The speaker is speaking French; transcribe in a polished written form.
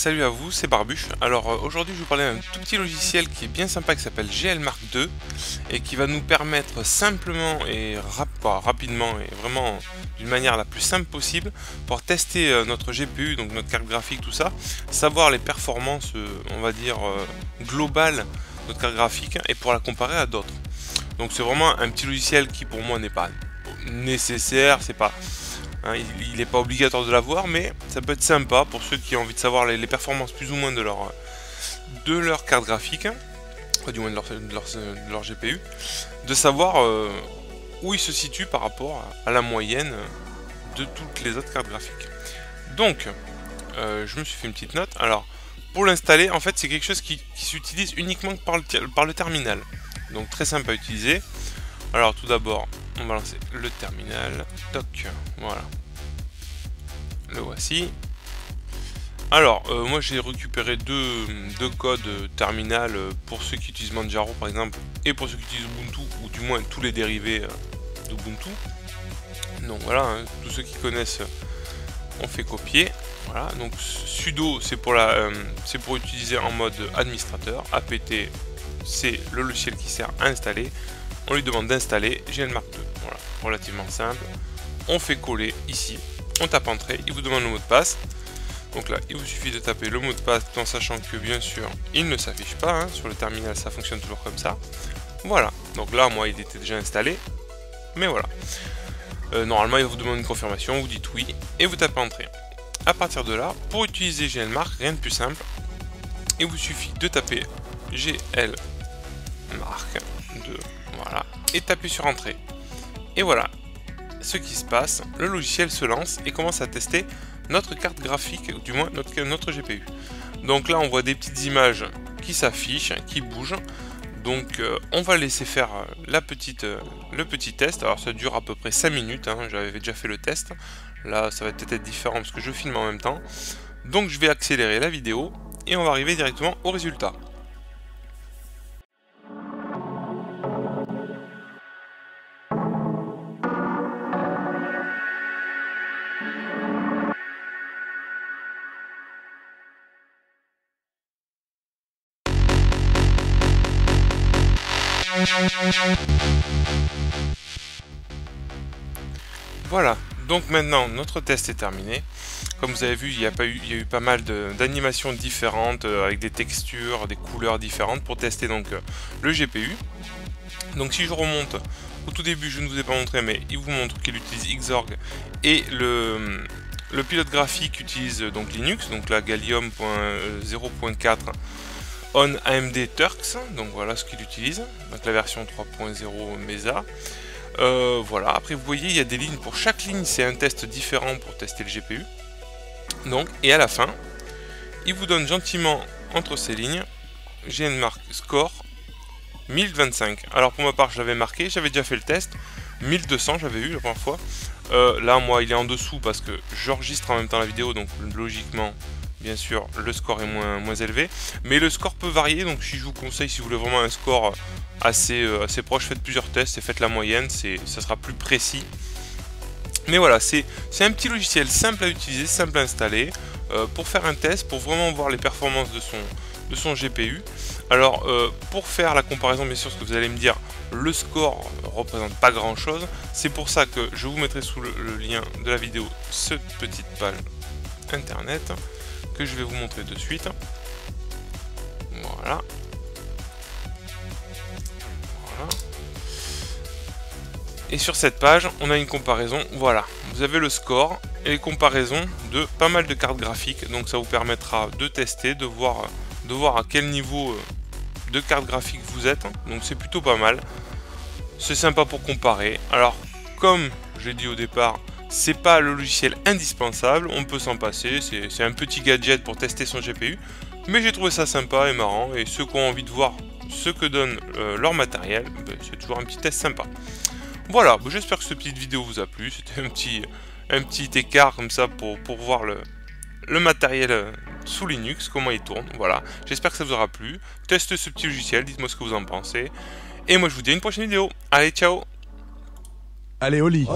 Salut à vous, c'est Barbuche. Alors aujourd'hui je vais vous parler d'un tout petit logiciel qui est bien sympa qui s'appelle GLMark 2 et qui va nous permettre simplement et rapidement et vraiment d'une manière la plus simple possible pour tester notre GPU, donc notre carte graphique, tout ça, savoir les performances on va dire globales de notre carte graphique et pour la comparer à d'autres. Donc c'est vraiment un petit logiciel qui pour moi n'est pas nécessaire, c'est pas... il n'est pas obligatoire de l'avoir, mais ça peut être sympa pour ceux qui ont envie de savoir les performances plus ou moins de leur carte graphique, du moins de leur GPU, de savoir où il se situe par rapport à la moyenne de toutes les autres cartes graphiques. Donc, je me suis fait une petite note. Alors, pour l'installer, en fait, c'est quelque chose qui s'utilise uniquement par le terminal. Donc, très simple à utiliser. Alors, tout d'abord, on va lancer le terminal, toc, voilà, le voici. Alors, moi j'ai récupéré deux codes terminal pour ceux qui utilisent Manjaro par exemple, et pour ceux qui utilisent Ubuntu, ou du moins tous les dérivés d'Ubuntu. Donc voilà, hein, tous ceux qui connaissent, on fait copier. Voilà, donc sudo c'est pour utiliser en mode administrateur, apt c'est le logiciel qui sert à installer. On lui demande d'installer GLMark 2, voilà, relativement simple. On fait coller ici, on tape entrée, il vous demande le mot de passe. Donc là, il vous suffit de taper le mot de passe, tout en sachant que bien sûr, il ne s'affiche pas, hein, sur le terminal ça fonctionne toujours comme ça. Voilà, donc là, moi il était déjà installé, mais voilà. Normalement, il vous demande une confirmation, vous dites oui, et vous tapez entrée. À partir de là, pour utiliser GLMark, rien de plus simple, il vous suffit de taper GLMark 2. Voilà, et tapez sur entrée. Et voilà ce qui se passe, le logiciel se lance et commence à tester notre carte graphique, ou du moins notre GPU. Donc là on voit des petites images qui s'affichent, qui bougent. Donc on va laisser faire le petit test. Alors ça dure à peu près 5 minutes, hein. J'avais déjà fait le test. Là ça va peut-être être différent parce que je filme en même temps. Donc je vais accélérer la vidéo et on va arriver directement au résultat. Voilà, donc maintenant notre test est terminé. Comme vous avez vu, il y a eu pas mal d'animations différentes avec des textures, des couleurs différentes pour tester donc le GPU. Donc si je remonte au tout début, je ne vous ai pas montré, mais il vous montre qu'il utilise Xorg et le pilote graphique utilise donc Linux, donc la Gallium.0.4 on AMD Turks, donc voilà ce qu'il utilise, donc la version 3.0 Mesa. Voilà, après vous voyez il y a des lignes, pour chaque ligne c'est un test différent pour tester le GPU. Donc, et à la fin, il vous donne gentiment entre ces lignes GLMark score 1025. Alors pour ma part je l'avais marqué, j'avais déjà fait le test, 1200 j'avais eu la première fois. Là moi il est en dessous parce que j'enregistre en même temps la vidéo, donc logiquement bien sûr le score est moins élevé, mais le score peut varier. Donc si je vous conseille, si vous voulez vraiment un score assez proche, faites plusieurs tests et faites la moyenne, ça sera plus précis. Mais voilà, c'est un petit logiciel simple à utiliser, simple à installer, pour faire un test, pour vraiment voir les performances de son GPU. Alors pour faire la comparaison, bien sûr, ce que vous allez me dire, le score ne représente pas grand chose. C'est pour ça que je vous mettrai sous le lien de la vidéo cette petite page internet que je vais vous montrer de suite. Voilà. Voilà. Et sur cette page, on a une comparaison. Voilà, vous avez le score et les comparaisons de pas mal de cartes graphiques. Donc ça vous permettra de tester, de voir à quel niveau de carte graphique vous êtes. Donc c'est plutôt pas mal. C'est sympa pour comparer. Alors, comme j'ai dit au départ, c'est pas le logiciel indispensable, on peut s'en passer, c'est un petit gadget pour tester son GPU, mais j'ai trouvé ça sympa et marrant, et ceux qui ont envie de voir ce que donne leur matériel, ben, c'est toujours un petit test sympa. Voilà, ben, j'espère que cette petite vidéo vous a plu, c'était un petit écart comme ça pour voir le matériel sous Linux, comment il tourne, voilà. J'espère que ça vous aura plu, testez ce petit logiciel, dites-moi ce que vous en pensez, et moi je vous dis à une prochaine vidéo. Allez, ciao! Allez, au lit.